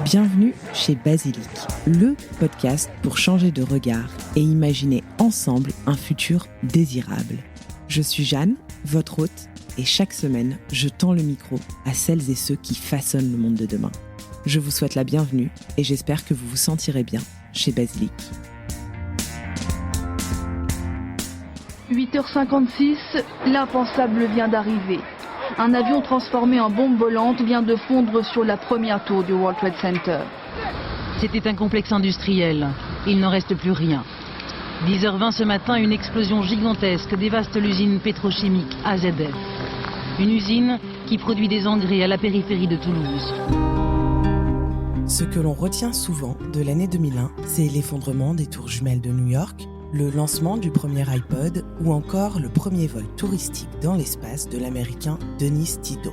Bienvenue chez Basilic, le podcast pour changer de regard et imaginer ensemble un futur désirable. Je suis Jeanne, votre hôte, et chaque semaine, je tends le micro à celles et ceux qui façonnent le monde de demain. Je vous souhaite la bienvenue et j'espère que vous vous sentirez bien chez Basilic. 8h56, l'impensable vient d'arriver. Un avion transformé en bombe volante vient de fondre sur la première tour du World Trade Center. C'était un complexe industriel. Il n'en reste plus rien. 10h20 ce matin, une explosion gigantesque dévaste l'usine pétrochimique AZF. Une usine qui produit des engrais à la périphérie de Toulouse. Ce que l'on retient souvent de l'année 2001, c'est l'effondrement des tours jumelles de New York, le lancement du premier iPod ou encore le premier vol touristique dans l'espace de l'américain Dennis Tito.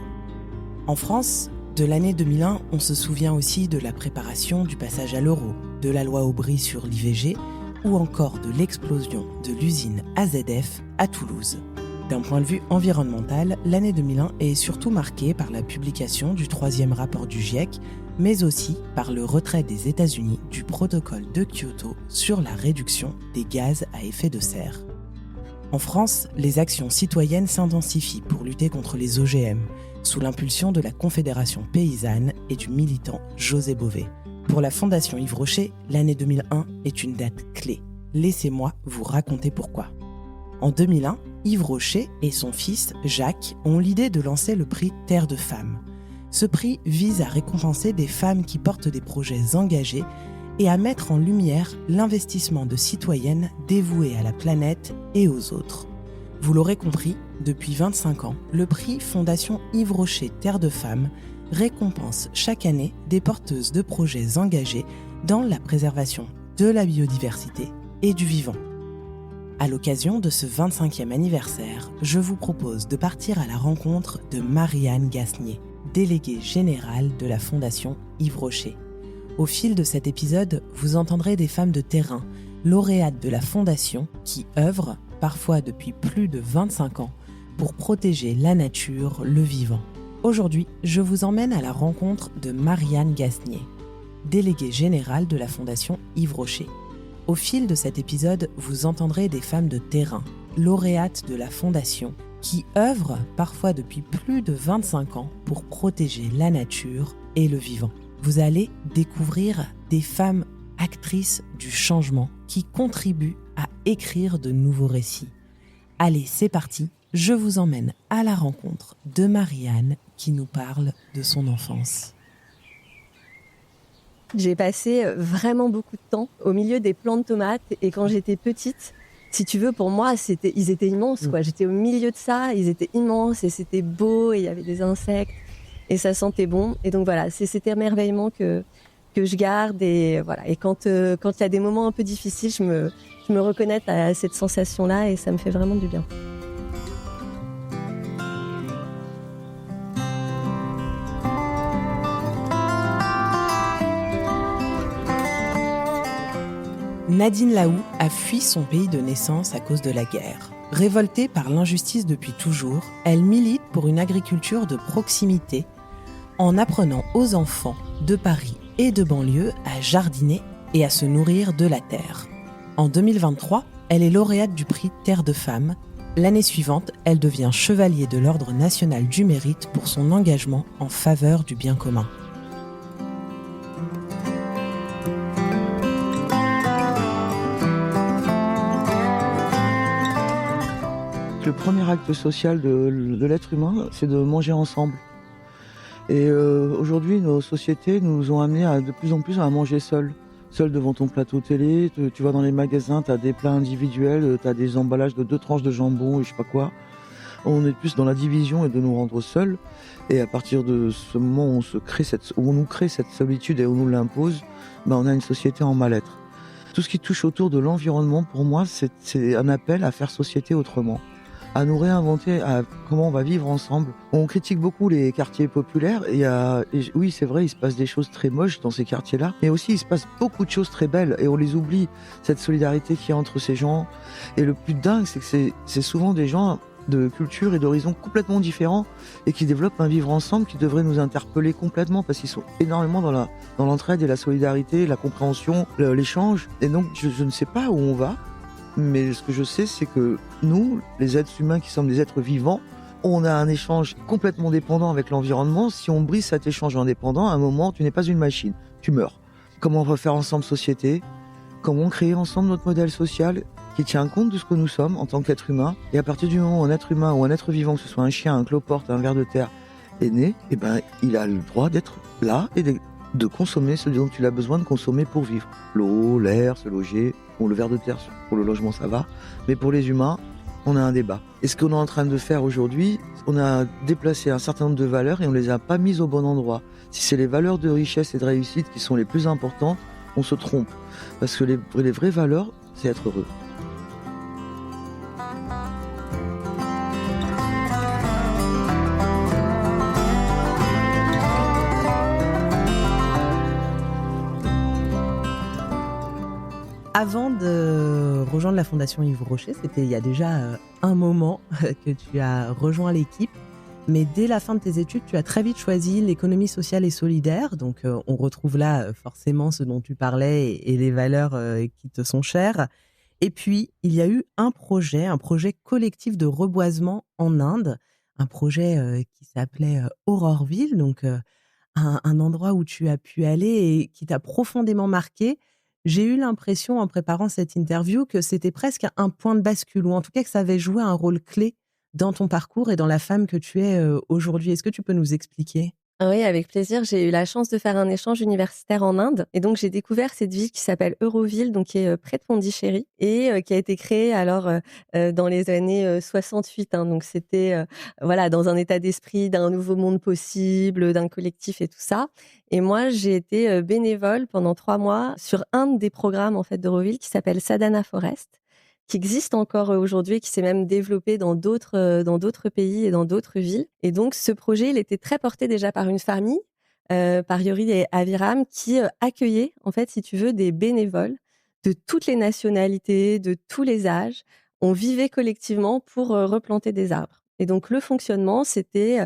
En France, de l'année 2001, on se souvient aussi de la préparation du passage à l'euro, de la loi Aubry sur l'IVG ou encore de l'explosion de l'usine AZF à Toulouse. D'un point de vue environnemental, l'année 2001 est surtout marquée par la publication du 3e rapport du GIEC, mais aussi par le retrait des États-Unis du protocole de Kyoto sur la réduction des gaz à effet de serre. En France, les actions citoyennes s'intensifient pour lutter contre les OGM, sous l'impulsion de la Confédération paysanne et du militant José Bové. Pour la Fondation Yves Rocher, l'année 2001 est une date clé. Laissez-moi vous raconter pourquoi. En 2001, Yves Rocher et son fils Jacques ont l'idée de lancer le prix Terre de Femmes. Ce prix vise à récompenser des femmes qui portent des projets engagés et à mettre en lumière l'investissement de citoyennes dévouées à la planète et aux autres. Vous l'aurez compris, depuis 25 ans, le prix Fondation Yves Rocher Terre de Femmes récompense chaque année des porteuses de projets engagés dans la préservation de la biodiversité et du vivant. À l'occasion de ce 25e anniversaire, je vous propose de partir à la rencontre de Marie-Anne Gasnier, déléguée générale de la Fondation Yves Rocher. Au fil de cet épisode, vous entendrez des femmes de terrain, lauréates de la Fondation, qui œuvrent, parfois depuis plus de 25 ans, pour protéger la nature, le vivant. Aujourd'hui, je vous emmène à la rencontre de Marie-Anne Gasnier, déléguée générale de la Fondation Yves Rocher. Au fil de cet épisode, vous entendrez des femmes de terrain, lauréates de la Fondation, qui œuvrent parfois depuis plus de 25 ans pour protéger la nature et le vivant. Vous allez découvrir des femmes actrices du changement qui contribuent à écrire de nouveaux récits. Allez, c'est parti, je vous emmène à la rencontre de Marie-Anne qui nous parle de son enfance. J'ai passé vraiment beaucoup de temps au milieu des plants de tomates et quand j'étais petite, si tu veux, pour moi, ils étaient immenses, quoi. J'étais au milieu de ça, ils étaient immenses et c'était beau et il y avait des insectes et ça sentait bon. Et donc voilà, c'est cet émerveillement que je garde et voilà. Et quand il y a des moments un peu difficiles, je me reconnais à cette sensation-là et ça me fait vraiment du bien. Nadine Laou a fui son pays de naissance à cause de la guerre. Révoltée par l'injustice depuis toujours, elle milite pour une agriculture de proximité en apprenant aux enfants de Paris et de banlieue à jardiner et à se nourrir de la terre. En 2023, elle est lauréate du prix Terre de Femmes. L'année suivante, elle devient chevalier de l'Ordre national du mérite pour son engagement en faveur du bien commun. Le premier acte social de l'être humain, c'est de manger ensemble. Et aujourd'hui, nos sociétés nous ont amenés de plus en plus à manger seuls. Seul devant ton plateau télé, tu vas dans les magasins, tu as des plats individuels, tu as des emballages de 2 tranches de jambon et je sais pas quoi. On est plus dans la division et de nous rendre seuls. Et à partir de ce moment où on nous crée cette solitude et où on nous l'impose, on a une société en mal-être. Tout ce qui touche autour de l'environnement, pour moi, c'est un appel à faire société autrement, à nous réinventer, à comment on va vivre ensemble. On critique beaucoup les quartiers populaires et oui, c'est vrai, il se passe des choses très moches dans ces quartiers-là, mais aussi il se passe beaucoup de choses très belles et on les oublie, cette solidarité qu'il y a entre ces gens. Et le plus dingue, c'est que c'est souvent des gens de cultures et d'horizons complètement différents et qui développent un vivre ensemble qui devrait nous interpeller complètement parce qu'ils sont énormément dans l'entraide et la solidarité, la compréhension, l'échange. Et donc je ne sais pas où on va, mais ce que je sais, c'est que nous, les êtres humains qui sommes des êtres vivants, on a un échange complètement dépendant avec l'environnement. Si on brise cet échange indépendant, à un moment, tu n'es pas une machine, tu meurs. Comment on va faire ensemble société ? Comment créer ensemble notre modèle social qui tient compte de ce que nous sommes en tant qu'être humain. Et à partir du moment où un être humain ou un être vivant, que ce soit un chien, un cloporte, un ver de terre, est né, eh ben, il a le droit d'être là et de consommer ce dont il a besoin de consommer pour vivre. L'eau, l'air, se loger. Bon, le ver de terre, pour le logement, ça va. Mais pour les humains, on a un débat. Et ce qu'on est en train de faire aujourd'hui, on a déplacé un certain nombre de valeurs et on les a pas mises au bon endroit. Si c'est les valeurs de richesse et de réussite qui sont les plus importantes, on se trompe. Parce que les vraies valeurs, c'est être heureux. Avant de rejoindre la Fondation Yves Rocher, c'était il y a déjà un moment que tu as rejoint l'équipe, mais dès la fin de tes études, tu as très vite choisi l'économie sociale et solidaire. Donc on retrouve là forcément ce dont tu parlais et les valeurs qui te sont chères. Et puis, il y a eu un projet collectif de reboisement en Inde, un projet qui s'appelait Auroreville, donc un endroit où tu as pu aller et qui t'a profondément marqué. J'ai eu l'impression, en préparant cette interview, que c'était presque un point de bascule, ou en tout cas que ça avait joué un rôle clé dans ton parcours et dans la femme que tu es aujourd'hui. Est-ce que tu peux nous expliquer ? Oui, avec plaisir. J'ai eu la chance de faire un échange universitaire en Inde. Et donc, j'ai découvert cette ville qui s'appelle Auroville, donc qui est près de Pondichéry, et qui a été créée alors dans les années 68. Donc, c'était voilà, dans un état d'esprit d'un nouveau monde possible, d'un collectif et tout ça. Et moi, j'ai été bénévole pendant 3 mois sur un des programmes en fait d'Auroville qui s'appelle Sadhana Forest, qui existe encore aujourd'hui et qui s'est même développé dans d'autres pays et dans d'autres villes. Et donc, ce projet, il était très porté déjà par une famille, par Yori et Aviram, qui accueillait, en fait, si tu veux, des bénévoles de toutes les nationalités, de tous les âges. On vivait collectivement pour replanter des arbres. Et donc, le fonctionnement, c'était,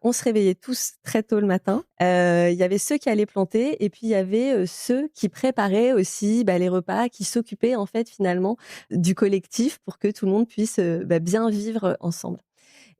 on se réveillait tous très tôt le matin. Il y avait ceux qui allaient planter et puis il y avait ceux qui préparaient aussi les repas, qui s'occupaient en fait finalement du collectif pour que tout le monde puisse bien vivre ensemble.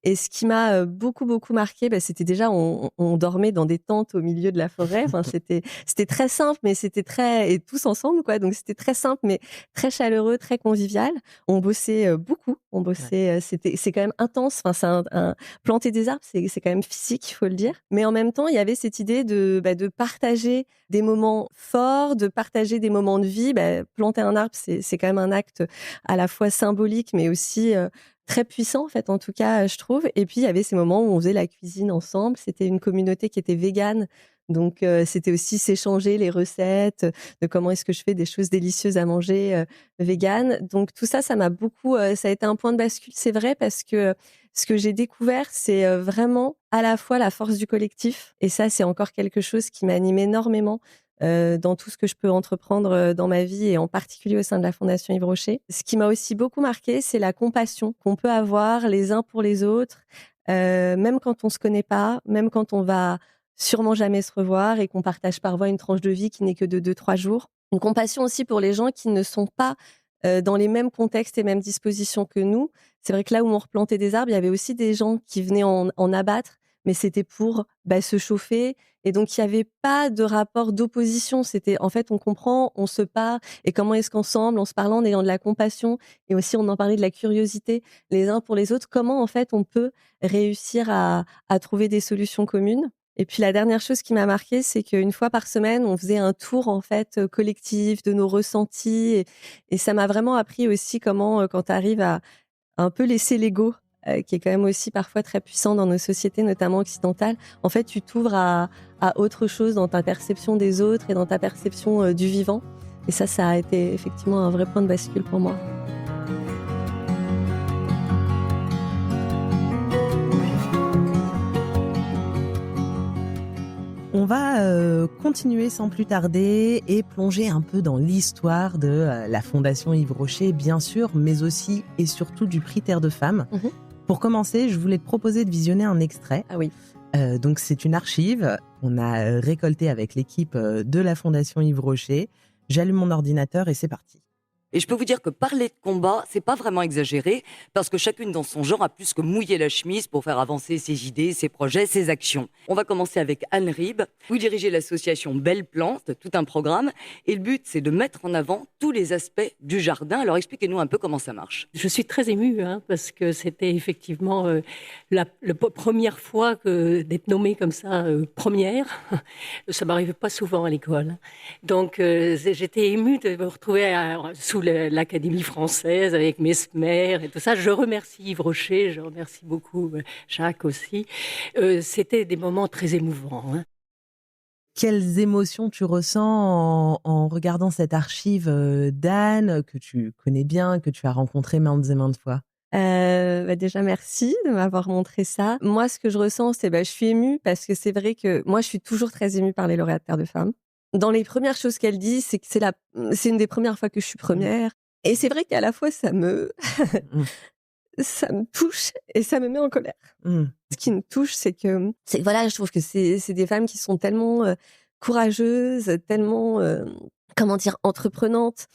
Et ce qui m'a beaucoup marqué, c'était déjà on dormait dans des tentes au milieu de la forêt. Enfin, c'était très simple, mais c'était très et tous ensemble quoi. Donc c'était très simple, mais très chaleureux, très convivial. On bossait beaucoup. On bossait. C'est quand même intense. Enfin, c'est planter des arbres, c'est quand même physique, il faut le dire. Mais en même temps, il y avait cette idée de partager des moments forts, de partager des moments de vie. Planter un arbre, c'est quand même un acte à la fois symbolique, mais aussi très puissant en fait, en tout cas je trouve. Et puis il y avait ces moments où on faisait la cuisine ensemble. C'était une communauté qui était végane, donc c'était aussi s'échanger les recettes de comment est-ce que je fais des choses délicieuses à manger végane. Donc tout ça, ça m'a beaucoup, ça a été un point de bascule, c'est vrai, parce que ce que j'ai découvert, c'est vraiment à la fois la force du collectif, et ça c'est encore quelque chose qui m'anime énormément dans tout ce que je peux entreprendre dans ma vie et en particulier au sein de la Fondation Yves Rocher. Ce qui m'a aussi beaucoup marqué, c'est la compassion qu'on peut avoir les uns pour les autres, même quand on se connaît pas, même quand on va sûrement jamais se revoir et qu'on partage parfois une tranche de vie qui n'est que de 2-3 jours. Une compassion aussi pour les gens qui ne sont pas dans les mêmes contextes et mêmes dispositions que nous. C'est vrai que là où on replantait des arbres, il y avait aussi des gens qui venaient en abattre, mais c'était pour se chauffer. Et donc, il n'y avait pas de rapport d'opposition. C'était, en fait, on comprend, on se parle. Et comment est-ce qu'ensemble, en se parlant, en ayant de la compassion, et aussi on en parlait de la curiosité les uns pour les autres, comment, en fait, on peut réussir à trouver des solutions communes. Et puis, la dernière chose qui m'a marquée, c'est qu'une fois par semaine, on faisait un tour, en fait, collectif de nos ressentis. Et ça m'a vraiment appris aussi comment, quand tu arrives à un peu laisser l'ego, qui est quand même aussi parfois très puissant dans nos sociétés, notamment occidentales. En fait, tu t'ouvres à autre chose dans ta perception des autres et dans ta perception du vivant. Et ça a été effectivement un vrai point de bascule pour moi. On va continuer sans plus tarder et plonger un peu dans l'histoire de la Fondation Yves Rocher, bien sûr, mais aussi et surtout du prix Terre de Femmes. Mmh. Pour commencer, je voulais te proposer de visionner un extrait. Ah oui. Donc c'est une archive qu'on a récoltée avec l'équipe de la Fondation Yves Rocher. J'allume mon ordinateur et c'est parti. Et je peux vous dire que parler de combat, c'est pas vraiment exagéré, parce que chacune dans son genre a plus que mouillé la chemise pour faire avancer ses idées, ses projets, ses actions. On va commencer avec Anne Rib. Vous dirigez l'association Belle Plante, tout un programme, et le but, c'est de mettre en avant tous les aspects du jardin. Alors expliquez-nous un peu comment ça marche. Je suis très émue, parce que c'était effectivement la première fois d'être nommée comme ça, première. Ça m'arrivait pas souvent à l'école. Donc j'étais émue de me retrouver sous l'Académie française avec Mesmer et tout ça. Je remercie Yves Rocher, je remercie beaucoup Jacques aussi. C'était des moments très émouvants. Quelles émotions tu ressens en regardant cette archive d'Anne, que tu connais bien, que tu as rencontrée maintes et maintes fois? Déjà, merci de m'avoir montré ça. Moi, ce que je ressens, c'est je suis émue parce que c'est vrai que moi, je suis toujours très émue par les lauréats de Terre de Femmes. Dans les premières choses qu'elle dit, c'est que c'est une des premières fois que je suis première. Et c'est vrai qu'à la fois, ça me touche et ça me met en colère. Ce qui me touche, c'est que voilà, je trouve que c'est des femmes qui sont tellement courageuses, tellement entreprenantes.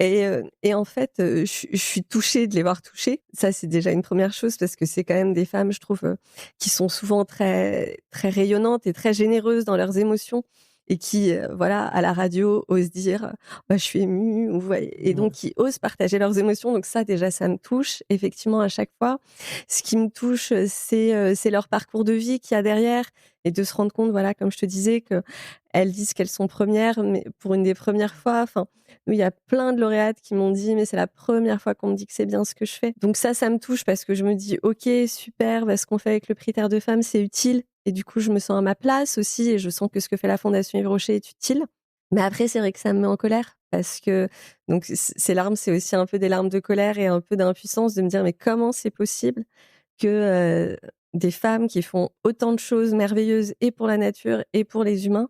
Et en fait, je suis touchée de les voir touchées. Ça, c'est déjà une première chose parce que c'est quand même des femmes, je trouve, qui sont souvent très, très rayonnantes et très généreuses dans leurs émotions. Et qui, à la radio, osent dire je suis émue, et donc qui osent partager leurs émotions. Donc ça, déjà, ça me touche, effectivement, à chaque fois. Ce qui me touche, c'est leur parcours de vie qu'il y a derrière, et de se rendre compte, comme je te disais, qu'elles disent qu'elles sont premières, mais pour une des premières fois. Enfin, il y a plein de lauréates qui m'ont dit, mais c'est la première fois qu'on me dit que c'est bien ce que je fais. Donc ça me touche parce que je me dis, ok, super, ce qu'on fait avec le prix Terre de Femmes, c'est utile. Et du coup, je me sens à ma place aussi et je sens que ce que fait la Fondation Yves Rocher est utile. Mais après, c'est vrai que ça me met en colère parce que donc ces larmes, c'est aussi un peu des larmes de colère et un peu d'impuissance de me dire mais comment c'est possible que des femmes qui font autant de choses merveilleuses et pour la nature et pour les humains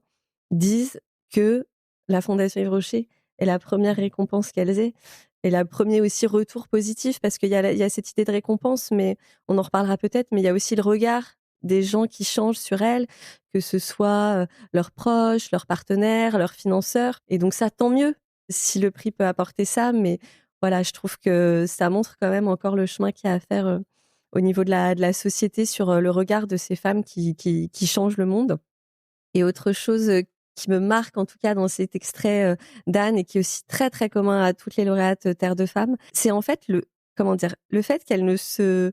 disent que la Fondation Yves Rocher est la première récompense qu'elles aient. Et le premier aussi retour positif parce qu'il y a cette idée de récompense, mais on en reparlera peut-être, mais il y a aussi le regard des gens qui changent sur elles, que ce soit leurs proches, leurs partenaires, leurs financeurs. Et donc ça, tant mieux si le prix peut apporter ça. Mais voilà, je trouve que ça montre quand même encore le chemin qu'il y a à faire au niveau de la société sur le regard de ces femmes qui changent le monde. Et autre chose qui me marque en tout cas dans cet extrait d'Anne et qui est aussi très très commun à toutes les lauréates Terre de Femmes, c'est en fait le fait qu'elles ne se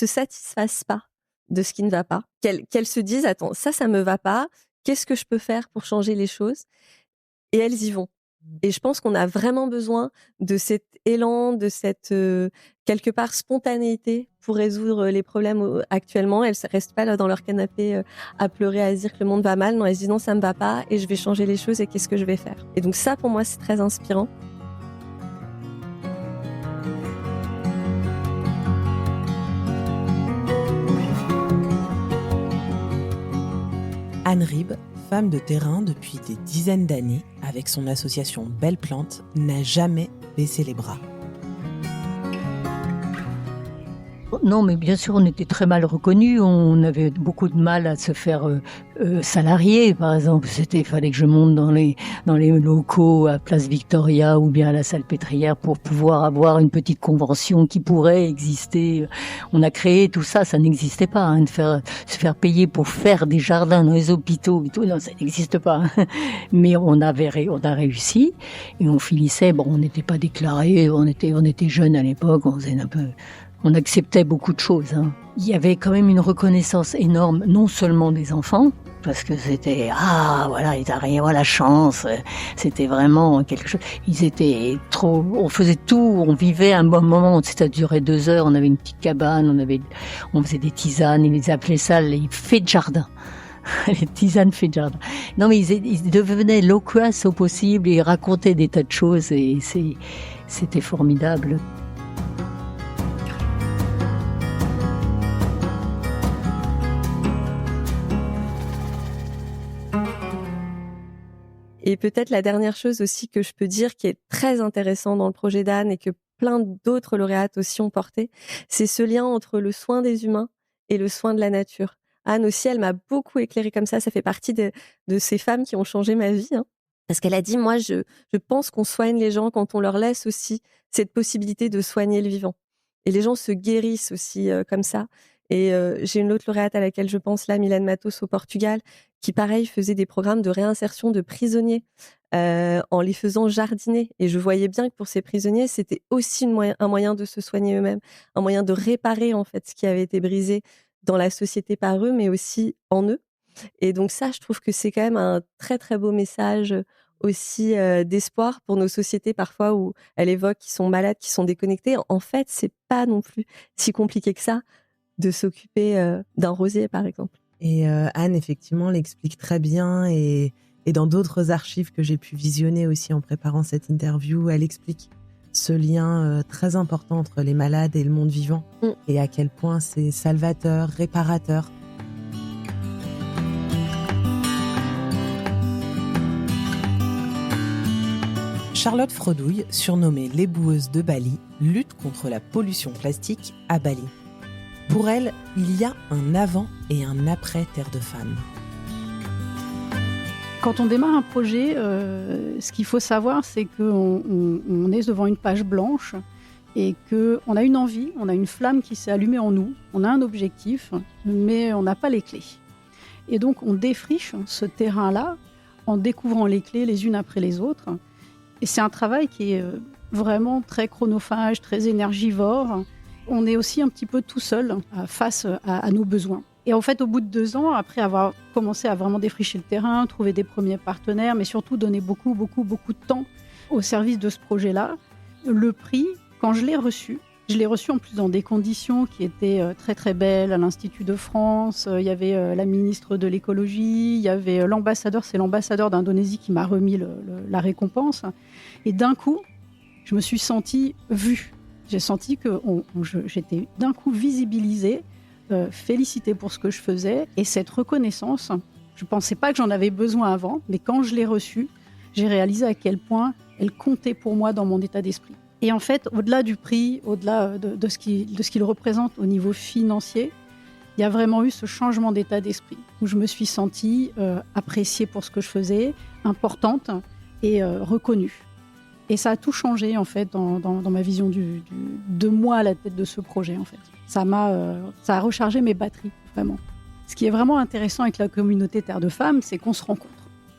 satisfassent pas de ce qui ne va pas, qu'elles se disent attends, ça me va pas, qu'est-ce que je peux faire pour changer les choses, et elles y vont. Et je pense qu'on a vraiment besoin de cet élan, de cette quelque part spontanéité pour résoudre les problèmes actuellement. Elles ne restent pas là dans leur canapé à pleurer, à se dire que le monde va mal. Non, elles se disent non, ça me va pas et je vais changer les choses et qu'est-ce que je vais faire. Et donc ça, pour moi, c'est très inspirant. Anne Rib, femme de terrain depuis des dizaines d'années, avec son association Belle Plante, n'a jamais baissé les bras. Non, mais bien sûr, on était très mal reconnus. On avait beaucoup de mal à se faire salarier, par exemple. Il fallait que je monte dans les locaux à Place Victoria ou bien à la Salpêtrière pour pouvoir avoir une petite convention qui pourrait exister. On a créé tout ça, ça n'existait pas. De se faire payer pour faire des jardins dans les hôpitaux et tout, non, ça n'existe pas. Mais on a réussi et on finissait. Bon, on n'était pas déclarés, on était jeunes à l'époque, on acceptait beaucoup de choses. Il y avait quand même une reconnaissance énorme, non seulement des enfants, parce que c'était ils arrivaient à la chance. C'était vraiment quelque chose. Ils étaient trop. On faisait tout. On vivait un bon moment. Ça durait 2 heures. On avait une petite cabane. On faisait des tisanes. Ils appelaient ça les fées de jardin. Les tisanes fées de jardin. Non, mais ils devenaient loquaces au possible. Ils racontaient des tas de choses et c'était formidable. Et peut-être la dernière chose aussi que je peux dire qui est très intéressant dans le projet d'Anne et que plein d'autres lauréates aussi ont porté, c'est ce lien entre le soin des humains et le soin de la nature. Anne aussi, elle m'a beaucoup éclairée comme ça fait partie de ces femmes qui ont changé ma vie, hein. Parce qu'elle a dit, moi, je pense qu'on soigne les gens quand on leur laisse aussi cette possibilité de soigner le vivant. Et les gens se guérissent aussi comme ça. Et j'ai une autre lauréate à laquelle je pense là, Mylène Matos au Portugal, qui pareil faisait des programmes de réinsertion de prisonniers en les faisant jardiner. Et je voyais bien que pour ces prisonniers, c'était aussi un moyen de se soigner eux-mêmes, un moyen de réparer en fait ce qui avait été brisé dans la société par eux, mais aussi en eux. Et donc ça, je trouve que c'est quand même un très très beau message aussi d'espoir pour nos sociétés parfois où elle évoque qu'ils sont malades, qu'ils sont déconnectés. En fait, c'est pas non plus si compliqué que ça de s'occuper d'un rosier, par exemple. Et Anne, effectivement, l'explique très bien. Et dans d'autres archives que j'ai pu visionner aussi en préparant cette interview, elle explique ce lien très important entre les malades et le monde vivant. Et à quel point c'est salvateur, réparateur. Charlotte Fredouille, surnommée l'éboueuse de Bali, lutte contre la pollution plastique à Bali. Pour elle, il y a un avant et un après Terre de Femmes. Quand on démarre un projet, ce qu'il faut savoir, c'est qu'on est devant une page blanche et qu'on a une envie, on a une flamme qui s'est allumée en nous, on a un objectif, mais on n'a pas les clés. Et donc, on défriche ce terrain-là en découvrant les clés les unes après les autres. Et c'est un travail qui est vraiment très chronophage, très énergivore. On est aussi un petit peu tout seul face à nos besoins. Et en fait, au bout de 2 ans, après avoir commencé à vraiment défricher le terrain, trouver des premiers partenaires, mais surtout donner beaucoup de temps au service de ce projet-là, le prix, quand je l'ai reçu en plus dans des conditions qui étaient très très belles à l'Institut de France. Il y avait la ministre de l'écologie, il y avait l'ambassadeur, c'est l'ambassadeur d'Indonésie qui m'a remis la récompense. Et d'un coup, je me suis sentie vue. J'ai senti que j'étais d'un coup visibilisée, félicitée pour ce que je faisais. Et cette reconnaissance, je ne pensais pas que j'en avais besoin avant, mais quand je l'ai reçue, j'ai réalisé à quel point elle comptait pour moi dans mon état d'esprit. Et en fait, au-delà du prix, au-delà de ce qu'il représente au niveau financier, il y a vraiment eu ce changement d'état d'esprit où je me suis sentie appréciée pour ce que je faisais, importante et reconnue. Et ça a tout changé en fait dans ma vision de moi à la tête de ce projet en fait. Ça a rechargé mes batteries vraiment. Ce qui est vraiment intéressant avec la communauté Terre de Femmes, c'est qu'on se rencontre.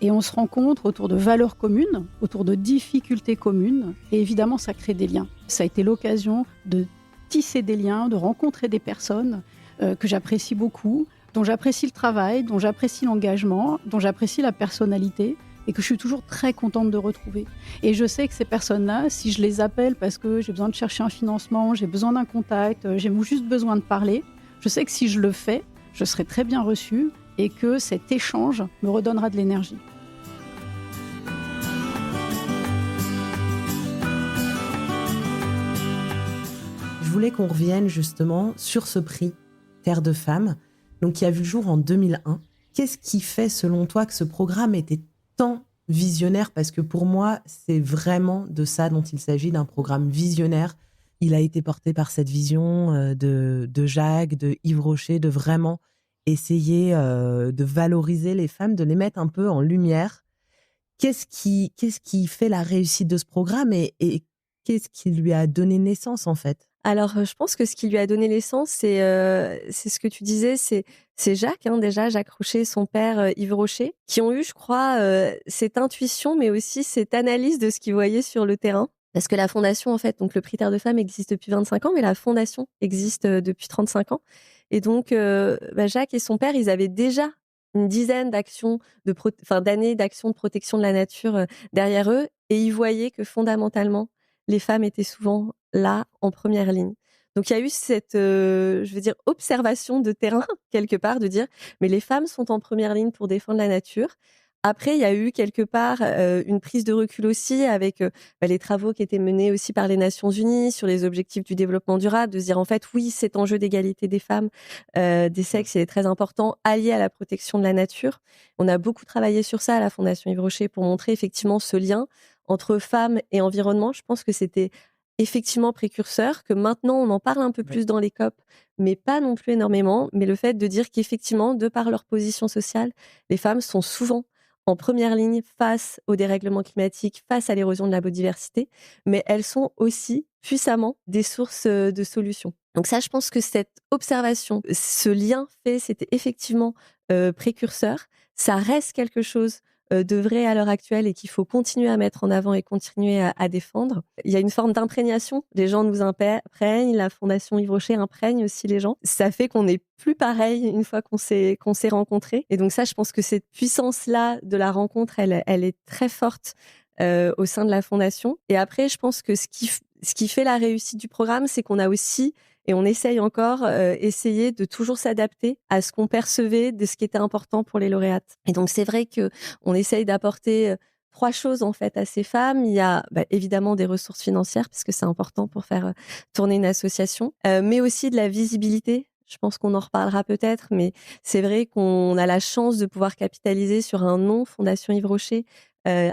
Et on se rencontre autour de valeurs communes, autour de difficultés communes. Et évidemment, ça crée des liens. Ça a été l'occasion de tisser des liens, de rencontrer des personnes que j'apprécie beaucoup, dont j'apprécie le travail, dont j'apprécie l'engagement, dont j'apprécie la personnalité et que je suis toujours très contente de retrouver. Et je sais que ces personnes-là, si je les appelle parce que j'ai besoin de chercher un financement, j'ai besoin d'un contact, j'ai juste besoin de parler, je sais que si je le fais, je serai très bien reçue et que cet échange me redonnera de l'énergie. Je voulais qu'on revienne justement sur ce prix Terre de Femmes, donc qui a vu le jour en 2001. Qu'est-ce qui fait, selon toi, que ce programme était tant visionnaire? Parce que pour moi, c'est vraiment de ça dont il s'agit, d'un programme visionnaire. Il a été porté par cette vision de Jacques, de Yves Rocher, de vraiment essayer de valoriser les femmes, de les mettre un peu en lumière. Qu'est-ce qui fait la réussite de ce programme et qu'est-ce qui lui a donné naissance, en fait? Alors, je pense que ce qui lui a donné naissance, c'est ce que tu disais, c'est Jacques, hein, déjà, Jacques Rocher et son père Yves Rocher, qui ont eu, je crois, cette intuition, mais aussi cette analyse de ce qu'ils voyaient sur le terrain. Parce que la fondation, en fait, donc le prix Terre de Femmes existe depuis 25 ans, mais la fondation existe depuis 35 ans. Et donc, Jacques et son père, ils avaient déjà une dizaine d'années d'action de protection de la nature derrière eux, et ils voyaient que fondamentalement, les femmes étaient souvent là, en première ligne. Donc, il y a eu cette, observation de terrain, quelque part, de dire, mais les femmes sont en première ligne pour défendre la nature. Après, il y a eu quelque part une prise de recul aussi avec les travaux qui étaient menés aussi par les Nations Unies sur les objectifs du développement durable, de se dire en fait, oui, cet enjeu d'égalité des femmes, des sexes, il est très important, allié à la protection de la nature. On a beaucoup travaillé sur ça à la Fondation Yves Rocher pour montrer effectivement ce lien entre femmes et environnement. Je pense que c'était effectivement précurseur, que maintenant on en parle un peu plus dans les COP, mais pas non plus énormément. Mais le fait de dire qu'effectivement, de par leur position sociale, les femmes sont souvent en première ligne face au dérèglement climatique, face à l'érosion de la biodiversité, mais elles sont aussi puissamment des sources de solutions. Donc ça, je pense que cette observation, ce lien fait, c'était effectivement précurseur. Ça reste quelque chose de vrai à l'heure actuelle et qu'il faut continuer à mettre en avant et continuer à défendre. Il y a une forme d'imprégnation. Les gens nous imprègnent, la Fondation Yves Rocher imprègne aussi les gens. Ça fait qu'on n'est plus pareil une fois qu'on s'est rencontrés. Et donc ça, je pense que cette puissance-là de la rencontre, elle est très forte au sein de la Fondation. Et après, je pense que ce qui fait la réussite du programme, c'est qu'on a aussi, et on essaye encore, essayer de toujours s'adapter à ce qu'on percevait de ce qui était important pour les lauréates. Et donc, c'est vrai qu'on essaye d'apporter 3 choses, en fait, à ces femmes. Il y a évidemment des ressources financières, parce que c'est important pour faire tourner une association, mais aussi de la visibilité. Je pense qu'on en reparlera peut-être, mais c'est vrai qu'on a la chance de pouvoir capitaliser sur un nom, Fondation Yves Rocher,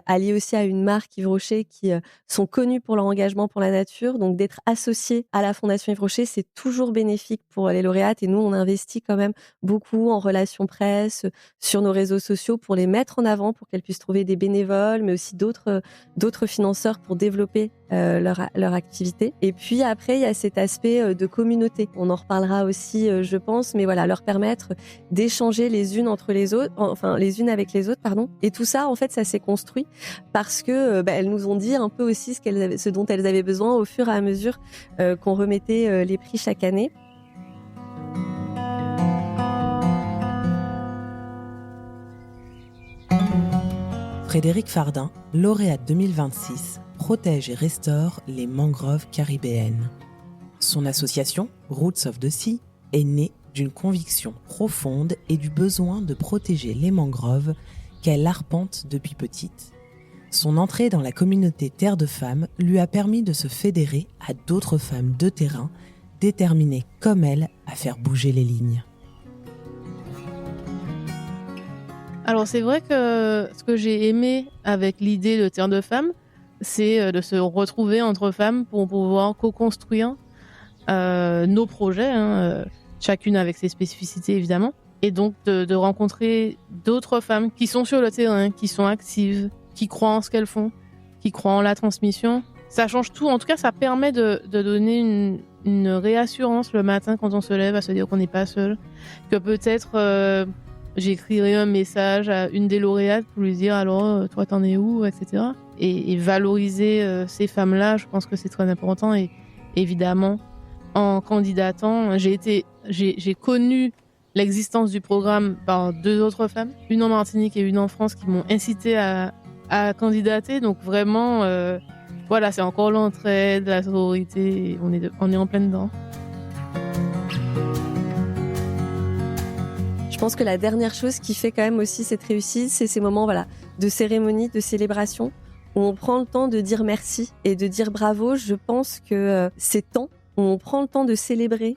allié aussi à une marque Yves Rocher qui sont connus pour leur engagement pour la nature. Donc d'être associé à la Fondation Yves Rocher, c'est toujours bénéfique pour les lauréates. Et nous, on investit quand même beaucoup en relations presse, sur nos réseaux sociaux pour les mettre en avant, pour qu'elles puissent trouver des bénévoles, mais aussi d'autres financeurs pour développer leur activité. Et puis après, il y a cet aspect de communauté. On en reparlera aussi, je pense, mais voilà, leur permettre d'échanger les unes entre les autres, enfin les unes avec les autres, pardon. Et tout ça, en fait, ça s'est construit parce que elles nous ont dit un peu aussi ce dont elles avaient besoin au fur et à mesure qu'on remettait les prix chaque année. Frédérique Fardin, lauréate 2026, protège et restaure les mangroves caribéennes. Son association, Roots of the Sea, est née d'une conviction profonde et du besoin de protéger les mangroves qu'elle arpente depuis petite. Son entrée dans la communauté Terre de Femmes lui a permis de se fédérer à d'autres femmes de terrain, déterminées comme elle à faire bouger les lignes. Alors c'est vrai que ce que j'ai aimé avec l'idée de Terre de Femmes, c'est de se retrouver entre femmes pour pouvoir co-construire nos projets, chacune avec ses spécificités évidemment. Et donc de rencontrer d'autres femmes qui sont sur le terrain, qui sont actives, qui croient en ce qu'elles font, qui croient en la transmission. Ça change tout. En tout cas, ça permet de donner une réassurance le matin quand on se lève, à se dire qu'on n'est pas seul. Que peut-être j'écrirai un message à une des lauréates pour lui dire « Alors, toi, t'en es où ?» etc. Et valoriser ces femmes-là, je pense que c'est très important. Et évidemment, en candidatant, j'ai connu l'existence du programme par 2 autres femmes, une en Martinique et une en France, qui m'ont incité à candidater. Donc vraiment, voilà, c'est encore l'entraide, la sororité, on est en plein dedans. Je pense que la dernière chose qui fait quand même aussi cette réussite, c'est ces moments de cérémonie, de célébration, où on prend le temps de dire merci et de dire bravo. Je pense que ces temps où on prend le temps de célébrer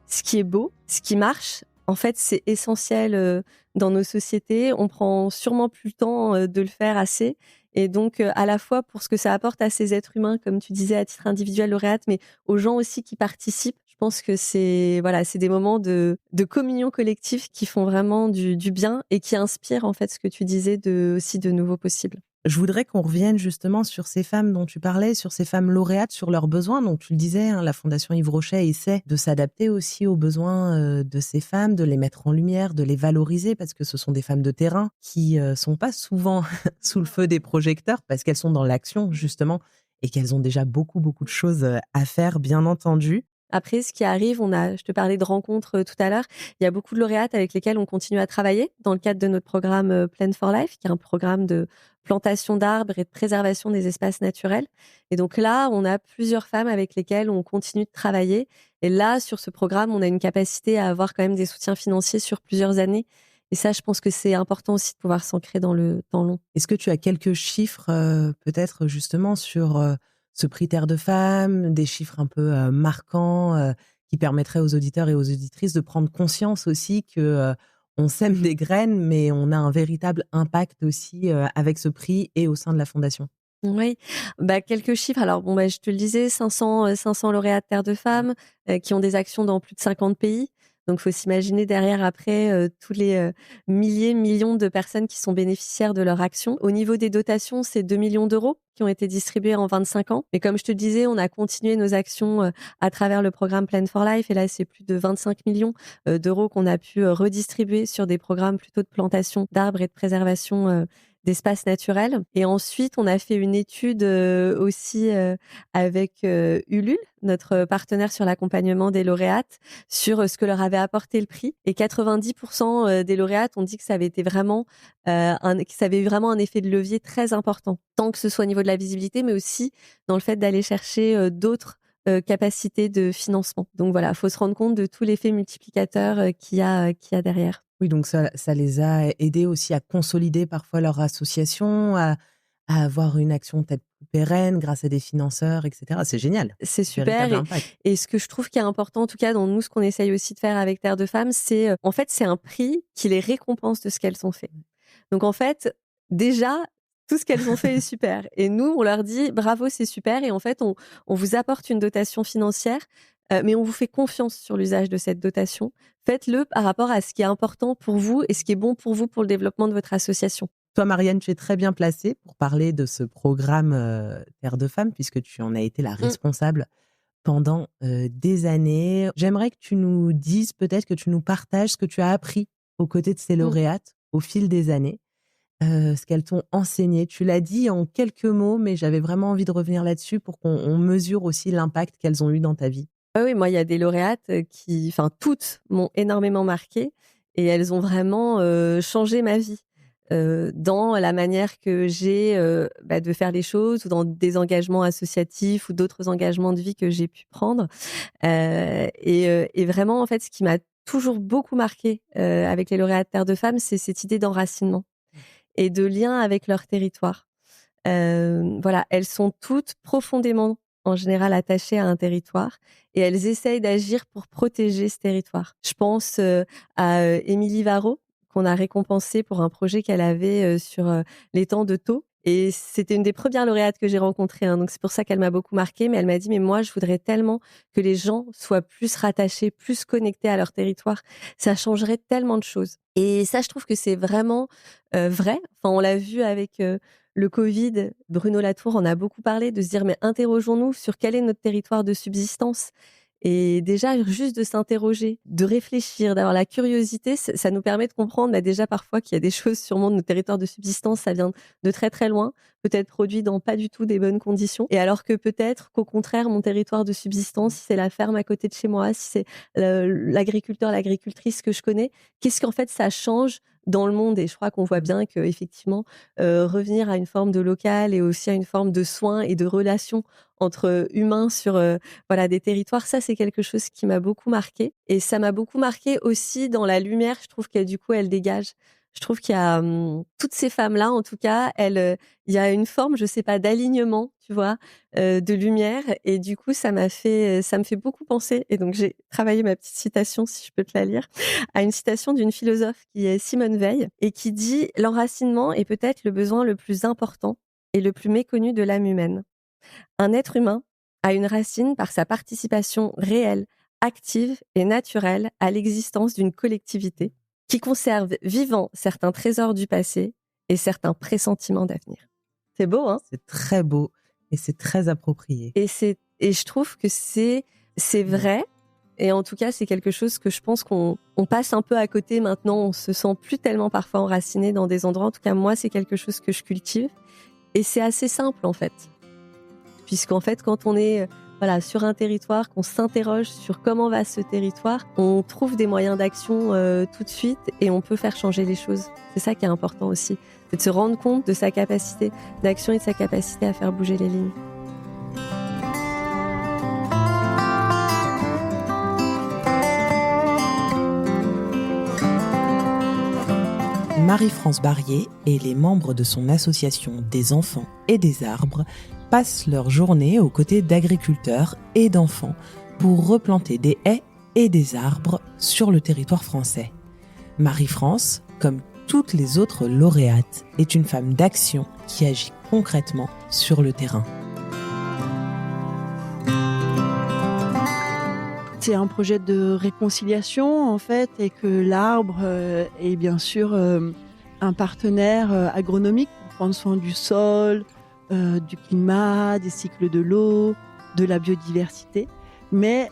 ce qui est beau, ce qui marche, en fait, c'est essentiel dans nos sociétés. On prend sûrement plus le temps de le faire assez. Et donc, à la fois pour ce que ça apporte à ces êtres humains, comme tu disais, à titre individuel, lauréate, mais aux gens aussi qui participent. Je pense que c'est des moments de communion collective qui font vraiment du bien et qui inspirent, en fait, ce que tu disais aussi de nouveaux possibles. Je voudrais qu'on revienne justement sur ces femmes dont tu parlais, sur ces femmes lauréates, sur leurs besoins. Donc tu le disais, la Fondation Yves Rocher essaie de s'adapter aussi aux besoins de ces femmes, de les mettre en lumière, de les valoriser, parce que ce sont des femmes de terrain qui sont pas souvent sous le feu des projecteurs, parce qu'elles sont dans l'action justement et qu'elles ont déjà beaucoup de choses à faire, bien entendu. Après, ce qui arrive, je te parlais de rencontres tout à l'heure, il y a beaucoup de lauréates avec lesquelles on continue à travailler dans le cadre de notre programme Plan for Life, qui est un programme de plantation d'arbres et de préservation des espaces naturels. Et donc là, on a plusieurs femmes avec lesquelles on continue de travailler. Et là, sur ce programme, on a une capacité à avoir quand même des soutiens financiers sur plusieurs années. Et ça, je pense que c'est important aussi de pouvoir s'ancrer dans le temps long. Est-ce que tu as quelques chiffres, peut-être justement, sur ce prix Terre de Femmes, des chiffres un peu marquants qui permettraient aux auditeurs et aux auditrices de prendre conscience aussi que on sème des graines, mais on a un véritable impact aussi avec ce prix et au sein de la Fondation? Oui, quelques chiffres. Alors je te le disais, 500 lauréats de Terre de Femmes qui ont des actions dans plus de 50 pays. Donc, faut s'imaginer derrière après tous les milliers, millions de personnes qui sont bénéficiaires de leur action. Au niveau des dotations, c'est 2 millions d'euros qui ont été distribués en 25 ans. Mais comme je te disais, on a continué nos actions à travers le programme Plan for Life. Et là, c'est plus de 25 millions d'euros qu'on a pu redistribuer sur des programmes plutôt de plantation d'arbres et de préservation d'espaces naturels. Et ensuite, on a fait une étude aussi avec Ulule, notre partenaire sur l'accompagnement des lauréates, sur ce que leur avait apporté le prix. Et 90% des lauréates ont dit que ça avait été vraiment que ça avait eu vraiment un effet de levier très important, tant que ce soit au niveau de la visibilité, mais aussi dans le fait d'aller chercher d'autres capacités de financement. Donc voilà, il faut se rendre compte de tout l'effet multiplicateur qu'il y a derrière. Oui, donc ça les a aidés aussi à consolider parfois leur association, à avoir une action peut-être plus pérenne grâce à des financeurs, etc. C'est génial. C'est super. Véritable impact. Et ce que je trouve qui est important, en tout cas dans nous, ce qu'on essaye aussi de faire avec Terre de Femmes, c'est en fait c'est un prix qui les récompense de ce qu'elles ont fait. Donc en fait, déjà, tout ce qu'elles ont fait est super. Et nous, on leur dit bravo, c'est super. Et en fait, on vous apporte une dotation financière, mais on vous fait confiance sur l'usage de cette dotation. Faites-le par rapport à ce qui est important pour vous et ce qui est bon pour vous pour le développement de votre association. Toi, Marianne, tu es très bien placée pour parler de ce programme Terre de Femmes, puisque tu en as été la responsable pendant des années. J'aimerais que tu nous dises, peut-être que tu nous partages ce que tu as appris aux côtés de ces lauréates au fil des années, ce qu'elles t'ont enseigné. Tu l'as dit en quelques mots, mais j'avais vraiment envie de revenir là-dessus pour qu'on mesure aussi l'impact qu'elles ont eu dans ta vie. Oui, moi, il y a des lauréates toutes m'ont énormément marquée et elles ont vraiment changé ma vie dans la manière que j'ai de faire les choses ou dans des engagements associatifs ou d'autres engagements de vie que j'ai pu prendre. Et vraiment, en fait, ce qui m'a toujours beaucoup marqué avec les lauréates Terre de Femmes, c'est cette idée d'enracinement et de lien avec leur territoire. Voilà, elles sont toutes profondément en général attachées à un territoire et elles essayent d'agir pour protéger ce territoire. Je pense à Émilie Varro, qu'on a récompensée pour un projet qu'elle avait sur l'étang de Thau. Et c'était une des premières lauréates que j'ai rencontrées, donc c'est pour ça qu'elle m'a beaucoup marquée. Mais elle m'a dit, mais moi, je voudrais tellement que les gens soient plus rattachés, plus connectés à leur territoire. Ça changerait tellement de choses. Et ça, je trouve que c'est vraiment vrai. Enfin, on l'a vu avec le Covid. Bruno Latour en a beaucoup parlé, de se dire, mais interrogeons-nous sur quel est notre territoire de subsistance. Et déjà, juste de s'interroger, de réfléchir, d'avoir la curiosité, ça nous permet de comprendre déjà parfois qu'il y a des choses sûrement de notre territoire de subsistance, ça vient de très très loin, peut-être produit dans pas du tout des bonnes conditions. Et alors que peut-être qu'au contraire, mon territoire de subsistance, si c'est la ferme à côté de chez moi, si c'est l'agriculteur, l'agricultrice que je connais, qu'est-ce qu'en fait ça change dans le monde? Et je crois qu'on voit bien qu'effectivement, revenir à une forme de local et aussi à une forme de soins et de relations entre humains sur des territoires, ça c'est quelque chose qui m'a beaucoup marqué. Et ça m'a beaucoup marqué aussi dans la lumière, je trouve qu'elle du coup elle dégage. Je trouve qu'il y a toutes ces femmes-là, en tout cas, il y a une forme, je sais pas, d'alignement, tu vois, de lumière. Et du coup, ça me fait beaucoup penser. Et donc, j'ai travaillé ma petite citation, si je peux te la lire, à une citation d'une philosophe qui est Simone Veil et qui dit « L'enracinement est peut-être le besoin le plus important et le plus méconnu de l'âme humaine. Un être humain a une racine par sa participation réelle, active et naturelle à l'existence d'une collectivité qui conserve vivants certains trésors du passé et certains pressentiments d'avenir. » C'est beau, hein ? C'est très beau et c'est très approprié. Et je trouve que c'est vrai. Et en tout cas, c'est quelque chose que je pense qu'on passe un peu à côté maintenant. On se sent plus tellement parfois enraciné dans des endroits. En tout cas, moi, c'est quelque chose que je cultive. Et c'est assez simple, en fait. Puisqu'en fait, quand on est sur un territoire, qu'on s'interroge sur comment va ce territoire, on trouve des moyens d'action tout de suite et on peut faire changer les choses. C'est ça qui est important aussi. C'est de se rendre compte de sa capacité d'action et de sa capacité à faire bouger les lignes. Marie-France Barrier et les membres de son association des enfants et des arbres passent leur journée aux côtés d'agriculteurs et d'enfants pour replanter des haies et des arbres sur le territoire français. Marie-France, comme toutes les autres lauréates est une femme d'action qui agit concrètement sur le terrain. C'est un projet de réconciliation en fait, et que l'arbre est bien sûr un partenaire agronomique pour prendre soin du sol, du climat, des cycles de l'eau, de la biodiversité. Mais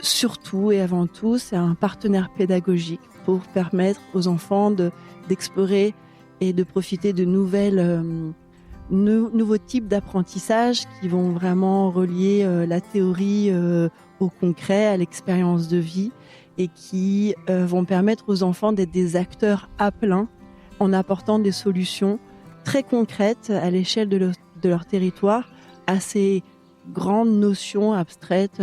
surtout et avant tout, c'est un partenaire pédagogique pour permettre aux enfants d'explorer et de profiter de nouveaux types d'apprentissage qui vont vraiment relier la théorie au concret, à l'expérience de vie, et qui vont permettre aux enfants d'être des acteurs à plein en apportant des solutions très concrètes à l'échelle de leur territoire à ces grandes notions abstraites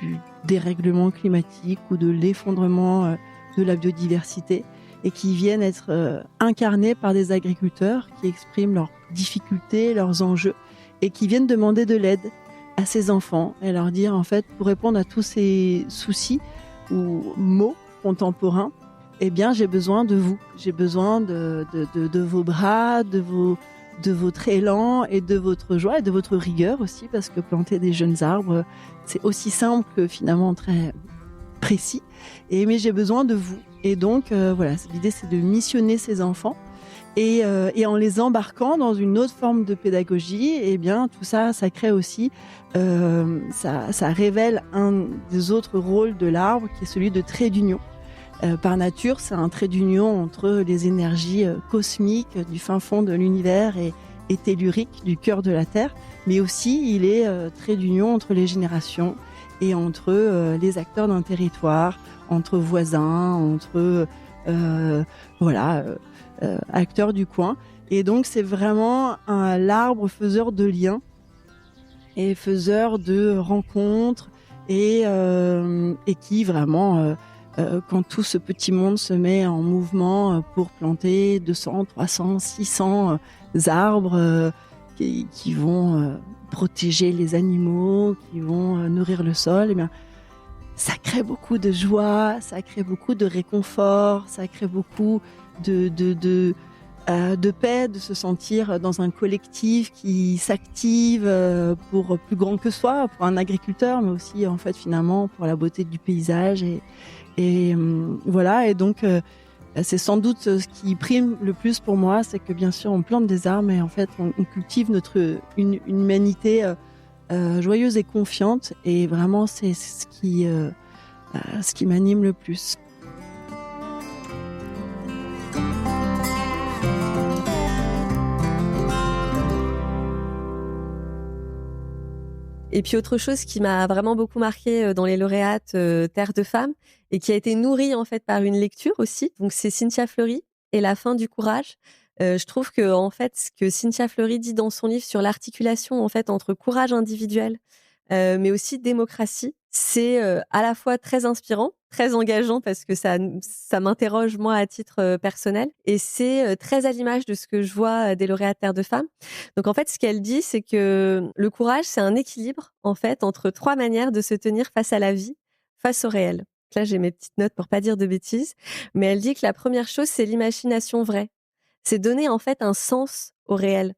du dérèglement climatique ou de l'effondrement de la biodiversité, et qui viennent être incarnées par des agriculteurs qui expriment leurs difficultés, leurs enjeux, et qui viennent demander de l'aide à ces enfants et leur dire, en fait, pour répondre à tous ces soucis ou maux contemporains, eh bien, j'ai besoin de vous. J'ai besoin de vos bras, de votre élan et de votre joie et de votre rigueur aussi, parce que planter des jeunes arbres, c'est aussi simple que finalement très précis. Mais j'ai besoin de vous. Et donc, voilà, l'idée, c'est de missionner ces enfants. Et en les embarquant dans une autre forme de pédagogie, eh bien, tout ça, ça crée aussi, ça révèle un des autres rôles de l'arbre, qui est celui de trait d'union. Par nature, c'est un trait d'union entre les énergies cosmiques du fin fond de l'univers et telluriques du cœur de la Terre, mais aussi il est trait d'union entre les générations et entre les acteurs d'un territoire, entre voisins, entre acteurs du coin. Et donc c'est vraiment l'arbre faiseur de liens et faiseur de rencontres, et qui vraiment, quand tout ce petit monde se met en mouvement pour planter 200, 300, 600 arbres qui vont protéger les animaux, qui vont nourrir le sol, eh bien, ça crée beaucoup de joie, ça crée beaucoup de réconfort, ça crée beaucoup de paix, de se sentir dans un collectif qui s'active pour plus grand que soi, pour un agriculteur, mais aussi en fait finalement pour la beauté du paysage. Et voilà, et donc c'est sans doute ce qui prime le plus pour moi, c'est que bien sûr on plante des arbres, et en fait on cultive une humanité joyeuse et confiante, et vraiment c'est ce qui m'anime le plus. Et puis autre chose qui m'a vraiment beaucoup marqué dans les lauréates Terre de Femmes, et qui a été nourrie en fait par une lecture aussi. Donc c'est Cynthia Fleury et La fin du courage. Je trouve que en fait ce que Cynthia Fleury dit dans son livre sur l'articulation en fait entre courage individuel mais aussi démocratie, c'est à la fois très inspirant, très engageant, parce que ça m'interroge moi à titre personnel, et c'est très à l'image de ce que je vois des lauréats Terre de Femmes. Donc en fait, ce qu'elle dit, c'est que le courage, c'est un équilibre en fait entre trois manières de se tenir face à la vie, face au réel. Là, j'ai mes petites notes pour pas dire de bêtises, mais elle dit que la première chose, c'est l'imagination vraie. C'est donner en fait un sens au réel.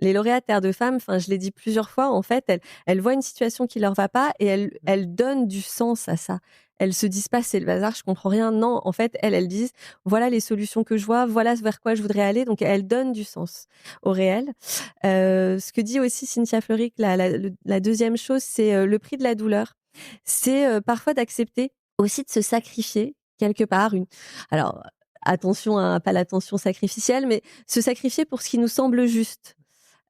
Les lauréats Terre de Femmes, enfin, je l'ai dit plusieurs fois, en fait, elles voient une situation qui leur va pas et elles donnent du sens à ça. Elles se disent pas c'est le bazar, je comprends rien. Non, en fait, elles disent voilà les solutions que je vois, voilà vers quoi je voudrais aller. Donc elles donnent du sens au réel. Ce que dit aussi Cynthia Fleury, la deuxième chose, c'est le prix de la douleur. C'est parfois d'accepter aussi de se sacrifier quelque part. Alors attention, hein, pas l'attention sacrificielle, mais se sacrifier pour ce qui nous semble juste.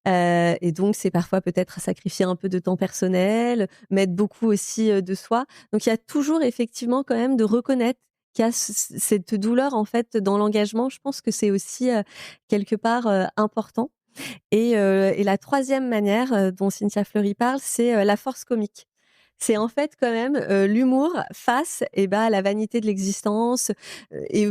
Et donc, c'est parfois peut-être sacrifier un peu de temps personnel, mettre beaucoup aussi de soi. Donc, il y a toujours effectivement quand même de reconnaître qu'il y a cette douleur en fait dans l'engagement. Je pense que c'est aussi quelque part important. Et la troisième manière dont Cynthia Fleury parle, c'est la force comique. C'est en fait quand même l'humour face à la vanité de l'existence et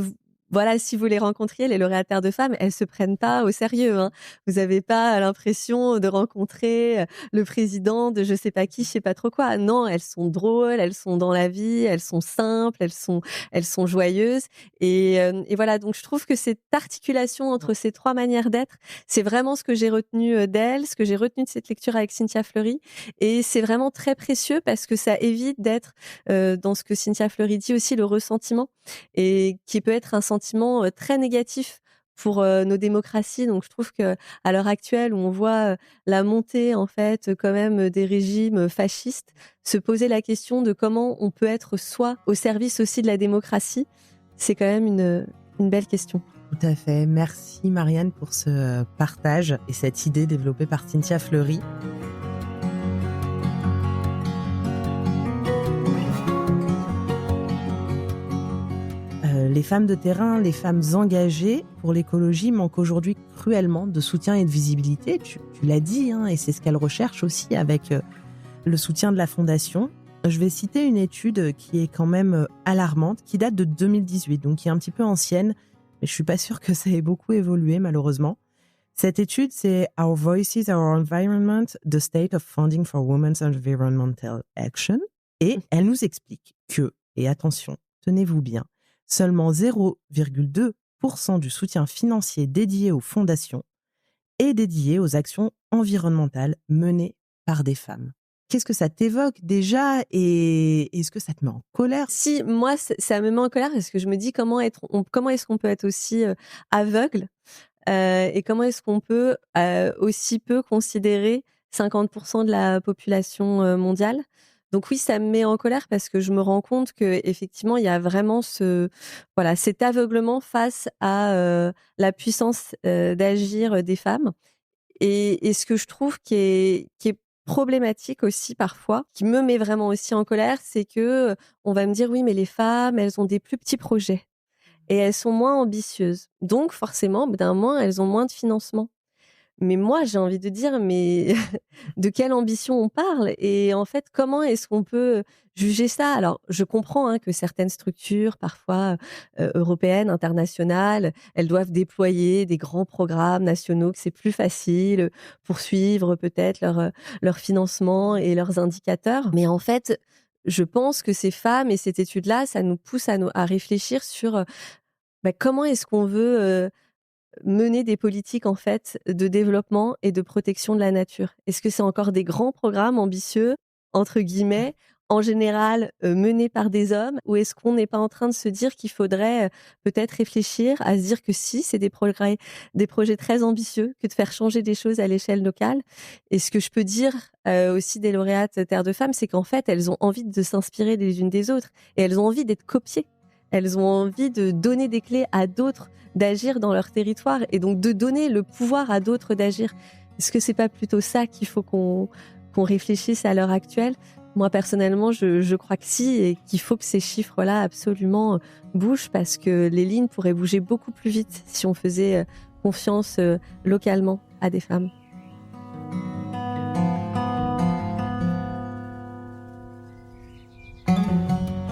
voilà, si vous les rencontriez, les lauréats Terre de Femmes, elles se prennent pas au sérieux, hein. Vous avez pas l'impression de rencontrer le président de je sais pas qui, je sais pas trop quoi. Non, elles sont drôles, elles sont dans la vie, elles sont simples, elles sont joyeuses. Et voilà, donc je trouve que cette articulation entre ces 3 manières d'être, c'est vraiment ce que j'ai retenu d'elles, ce que j'ai retenu de cette lecture avec Cynthia Fleury. Et c'est vraiment très précieux parce que ça évite d'être dans ce que Cynthia Fleury dit aussi, le ressentiment, et qui peut être un sentiment très négatif pour nos démocraties. Donc je trouve que à l'heure actuelle où on voit la montée en fait quand même des régimes fascistes, se poser la question de comment on peut être soi au service aussi de la démocratie, c'est quand même une belle question. Tout à fait. Merci Marianne pour ce partage et cette idée développée par Cynthia Fleury. Les femmes de terrain, les femmes engagées pour l'écologie manquent aujourd'hui cruellement de soutien et de visibilité. Tu l'as dit, hein, et c'est ce qu'elles recherchent aussi avec le soutien de la Fondation. Je vais citer une étude qui est quand même alarmante, qui date de 2018, donc qui est un petit peu ancienne, mais je suis pas sûre que ça ait beaucoup évolué malheureusement. Cette étude, c'est Our Voices, Our Environment, The State of Funding for Women's Environmental Action. Et elle nous explique que, et attention, tenez-vous bien, seulement 0,2% du soutien financier dédié aux fondations est dédié aux actions environnementales menées par des femmes. Qu'est-ce que ça t'évoque déjà et est-ce que ça te met en colère ? Si, moi, ça me met en colère parce que je me dis comment est-ce qu'on peut être aussi aveugle et comment est-ce qu'on peut aussi peu considérer 50% de la population mondiale. Donc oui, ça me met en colère parce que je me rends compte que effectivement, il y a vraiment cet aveuglement face à la puissance d'agir des femmes. Et ce que je trouve qui est problématique aussi parfois, qui me met vraiment aussi en colère, c'est que on va me dire oui, mais les femmes, elles ont des plus petits projets et elles sont moins ambitieuses. Donc forcément, d'un moment, elles ont moins de financement. Mais moi, j'ai envie de dire, mais de quelle ambition on parle ? Et en fait, comment est-ce qu'on peut juger ça ? Alors, je comprends que certaines structures, parfois européennes, internationales, elles doivent déployer des grands programmes nationaux, que c'est plus facile pour suivre peut-être leur financement et leurs indicateurs. Mais en fait, je pense que ces femmes et cette étude-là, ça nous pousse à réfléchir sur comment est-ce qu'on veut mener des politiques en fait de développement et de protection de la nature. Est-ce que c'est encore des grands programmes ambitieux, entre guillemets, en général menés par des hommes, ou est-ce qu'on n'est pas en train de se dire qu'il faudrait peut-être réfléchir à se dire que si, c'est des projets très ambitieux, que de faire changer des choses à l'échelle locale. Et ce que je peux dire aussi des lauréates Terre de Femmes, c'est qu'en fait, elles ont envie de s'inspirer les unes des autres et elles ont envie d'être copiées. Elles ont envie de donner des clés à d'autres d'agir dans leur territoire et donc de donner le pouvoir à d'autres d'agir. Est-ce que c'est pas plutôt ça qu'il faut qu'on réfléchisse à l'heure actuelle ? Moi, personnellement, je crois que si, et qu'il faut que ces chiffres-là absolument bougent parce que les lignes pourraient bouger beaucoup plus vite si on faisait confiance localement à des femmes.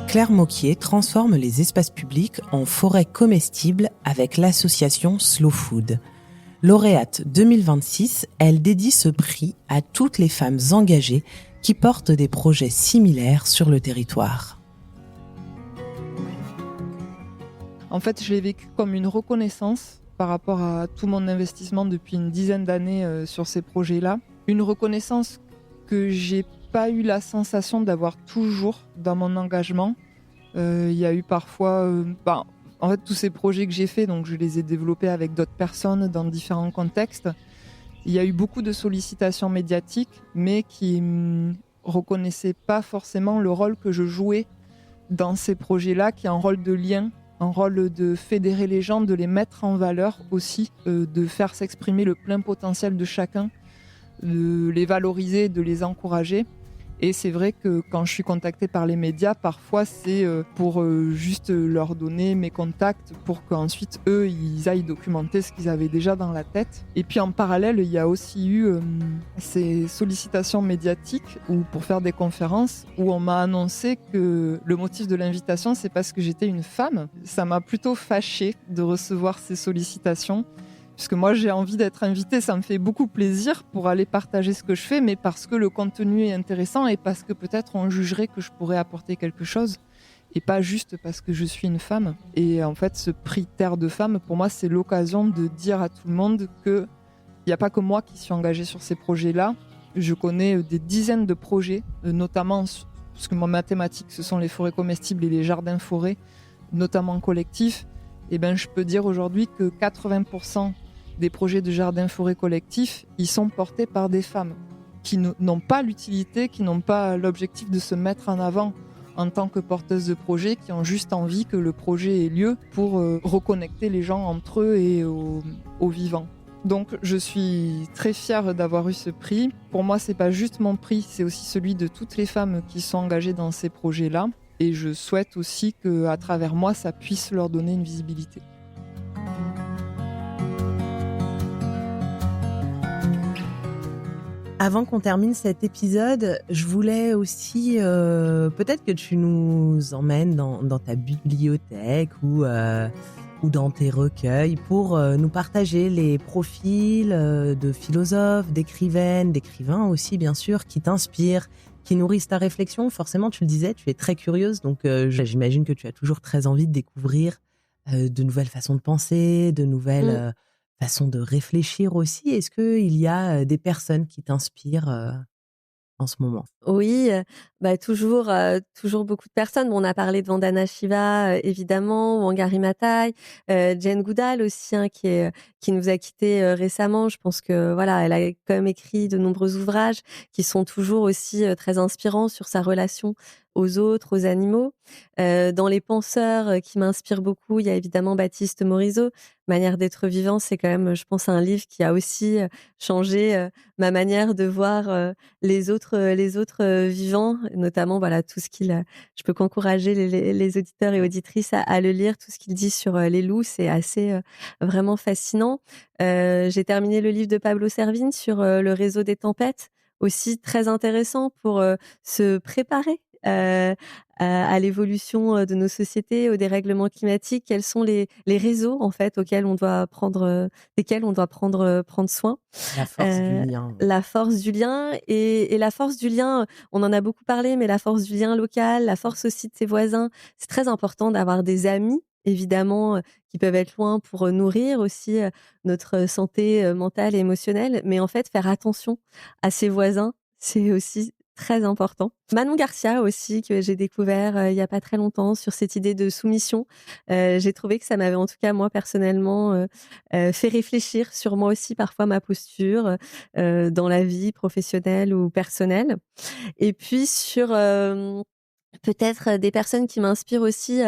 Claire Moquier transforme les espaces publics en forêts comestibles avec l'association Slow Food. Lauréate 2026, elle dédie ce prix à toutes les femmes engagées qui portent des projets similaires sur le territoire. En fait, je l'ai vécu comme une reconnaissance par rapport à tout mon investissement depuis une dizaine d'années sur ces projets-là. Une reconnaissance que j'ai pas eu la sensation d'avoir toujours dans mon engagement. Il y a eu parfois... en fait, tous ces projets que j'ai faits, donc je les ai développés avec d'autres personnes dans différents contextes. Il y a eu beaucoup de sollicitations médiatiques, mais qui ne reconnaissaient pas forcément le rôle que je jouais dans ces projets-là, qui est un rôle de lien, un rôle de fédérer les gens, de les mettre en valeur aussi, de faire s'exprimer le plein potentiel de chacun, de les valoriser, de les encourager. Et c'est vrai que quand je suis contactée par les médias, parfois c'est pour juste leur donner mes contacts pour qu'ensuite eux, ils aillent documenter ce qu'ils avaient déjà dans la tête. Et puis en parallèle, il y a aussi eu ces sollicitations médiatiques ou pour faire des conférences où on m'a annoncé que le motif de l'invitation, c'est parce que j'étais une femme. Ça m'a plutôt fâchée de recevoir ces sollicitations. Puisque moi j'ai envie d'être invitée, ça me fait beaucoup plaisir pour aller partager ce que je fais, mais parce que le contenu est intéressant et parce que peut-être on jugerait que je pourrais apporter quelque chose, et pas juste parce que je suis une femme. Et en fait, ce prix Terre de Femmes, pour moi, c'est l'occasion de dire à tout le monde qu'il n'y a pas que moi qui suis engagée sur ces projets-là. Je connais des dizaines de projets, notamment, parce que ma thématique, ce sont les forêts comestibles et les jardins-forêts, notamment collectifs. Et ben, je peux dire aujourd'hui que 80% des projets de jardins-forêts collectifs, ils sont portés par des femmes qui n'ont pas l'utilité, qui n'ont pas l'objectif de se mettre en avant en tant que porteuses de projets, qui ont juste envie que le projet ait lieu pour reconnecter les gens entre eux et aux vivants. Donc je suis très fière d'avoir eu ce prix. Pour moi, c'est pas juste mon prix, c'est aussi celui de toutes les femmes qui sont engagées dans ces projets-là. Et je souhaite aussi qu'à travers moi, ça puisse leur donner une visibilité. Avant qu'on termine cet épisode, je voulais aussi peut-être que tu nous emmènes dans ta bibliothèque ou dans tes recueils pour nous partager les profils de philosophes, d'écrivaines, d'écrivains aussi bien sûr, qui t'inspirent, qui nourrissent ta réflexion. Forcément, tu le disais, tu es très curieuse, donc j'imagine que tu as toujours très envie de découvrir de nouvelles façons de penser, de nouvelles façons de réfléchir aussi. Est-ce qu'il y a des personnes qui t'inspirent en ce moment? Oui, toujours beaucoup de personnes. Bon, on a parlé de Vandana Shiva, évidemment, Wangari Maathai, Jane Goodall aussi, hein, qui nous a quittés récemment. Je pense que voilà, elle a quand même écrit de nombreux ouvrages qui sont toujours aussi très inspirants sur sa relation aux autres, aux animaux. Dans les penseurs qui m'inspirent beaucoup, il y a évidemment Baptiste Morisot. Manière d'être vivant, c'est quand même, je pense, un livre qui a aussi changé ma manière de voir les autres vivants, notamment voilà tout ce qu'il. Je peux qu'encourager les auditeurs et auditrices à le lire. Tout ce qu'il dit sur les loups, c'est assez vraiment fascinant. J'ai terminé le livre de Pablo Servigne sur le réseau des tempêtes, aussi très intéressant pour se préparer à l'évolution de nos sociétés, au dérèglement climatique. Quels sont les réseaux en fait desquels on doit prendre soin. La force du lien. La force du lien et la force du lien, on en a beaucoup parlé, mais la force du lien local, la force aussi de ses voisins. C'est très important d'avoir des amis, évidemment, qui peuvent être loin pour nourrir aussi notre santé mentale et émotionnelle. Mais en fait, faire attention à ses voisins, c'est aussi très important. Manon Garcia aussi, que j'ai découvert il y a pas très longtemps sur cette idée de soumission. J'ai trouvé que ça m'avait en tout cas moi personnellement fait réfléchir sur moi aussi parfois ma posture dans la vie professionnelle ou personnelle. Et puis sur peut-être des personnes qui m'inspirent aussi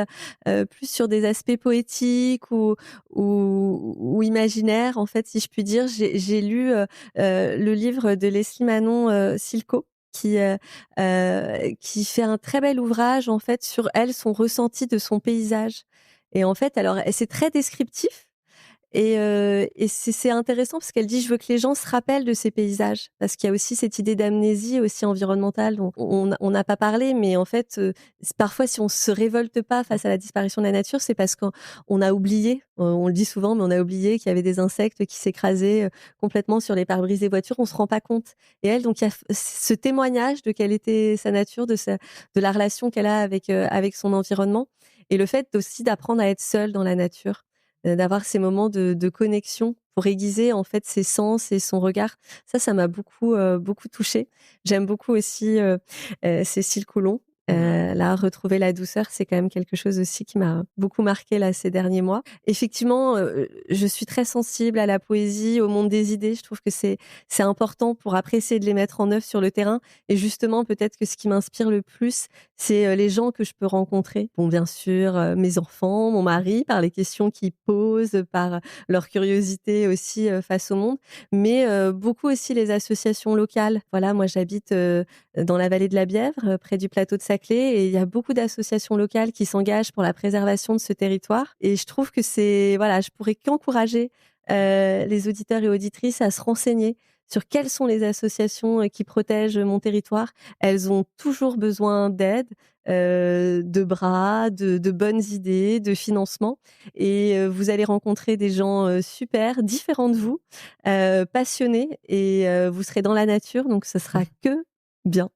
plus sur des aspects poétiques ou imaginaires en fait si je puis dire. J'ai lu le livre de Leslie Manon Silko qui fait un très bel ouvrage en fait sur elle, son ressenti de son paysage. Et en fait, alors c'est très descriptif. Et c'est intéressant parce qu'elle dit je veux que les gens se rappellent de ces paysages parce qu'il y a aussi cette idée d'amnésie aussi environnementale dont on n'a pas parlé, mais en fait parfois si on se révolte pas face à la disparition de la nature, c'est parce qu'on a oublié, on le dit souvent, mais on a oublié qu'il y avait des insectes qui s'écrasaient complètement sur les pare-brises des voitures, on se rend pas compte. Et elle, donc il y a ce témoignage de quelle était sa nature, de la relation qu'elle a avec son environnement, et le fait aussi d'apprendre à être seule dans la nature, d'avoir ces moments de connexion pour aiguiser en fait ses sens et son regard. Ça m'a beaucoup touchée. J'aime beaucoup aussi Cécile Coulon. Là, retrouver la douceur, c'est quand même quelque chose aussi qui m'a beaucoup marqué là ces derniers mois. Effectivement, je suis très sensible à la poésie, au monde des idées. Je trouve que c'est important pour après essayer de les mettre en œuvre sur le terrain. Et justement, peut-être que ce qui m'inspire le plus, c'est les gens que je peux rencontrer. Bon, bien sûr, mes enfants, mon mari, par les questions qu'ils posent, par leur curiosité aussi face au monde, mais beaucoup aussi les associations locales. Voilà, moi j'habite dans la vallée de la Bièvre, près du plateau de Saclay, et il y a beaucoup d'associations locales qui s'engagent pour la préservation de ce territoire. Et je trouve que je pourrais qu'encourager les auditeurs et auditrices à se renseigner sur quelles sont les associations qui protègent mon territoire. Elles ont toujours besoin d'aide, de bras, de bonnes idées, de financement. Et vous allez rencontrer des gens super, différents de vous, passionnés, et vous serez dans la nature, donc ce sera que bien.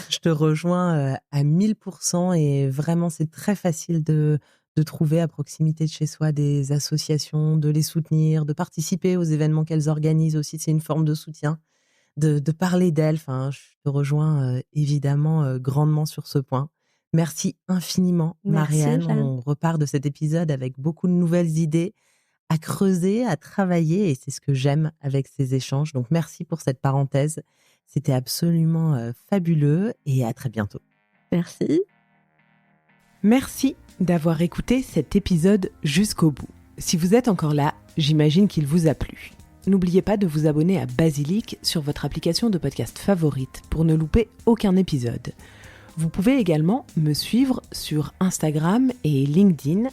Je te rejoins à 1000%, et vraiment c'est très facile de trouver à proximité de chez soi des associations, de les soutenir, de participer aux événements qu'elles organisent aussi. C'est une forme de soutien, de parler d'elles. Enfin, je te rejoins évidemment grandement sur ce point. Merci infiniment, Marianne. Jeanne. On repart de cet épisode avec beaucoup de nouvelles idées à creuser, à travailler, et c'est ce que j'aime avec ces échanges. Donc merci pour cette parenthèse. C'était absolument fabuleux, et à très bientôt. Merci. Merci d'avoir écouté cet épisode jusqu'au bout. Si vous êtes encore là, j'imagine qu'il vous a plu. N'oubliez pas de vous abonner à Basilic sur votre application de podcast favorite pour ne louper aucun épisode. Vous pouvez également me suivre sur Instagram et LinkedIn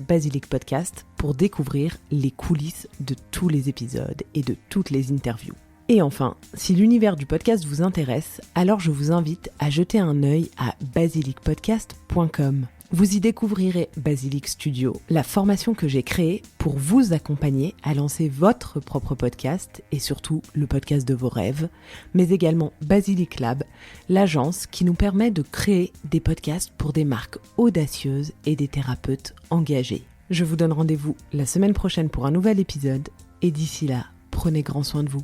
@BasilicPodcast pour découvrir les coulisses de tous les épisodes et de toutes les interviews. Et enfin, si l'univers du podcast vous intéresse, alors je vous invite à jeter un œil à basilicpodcast.com. Vous y découvrirez Basilic Studio, la formation que j'ai créée pour vous accompagner à lancer votre propre podcast et surtout le podcast de vos rêves, mais également Basilic Lab, l'agence qui nous permet de créer des podcasts pour des marques audacieuses et des thérapeutes engagés. Je vous donne rendez-vous la semaine prochaine pour un nouvel épisode, et d'ici là, prenez grand soin de vous.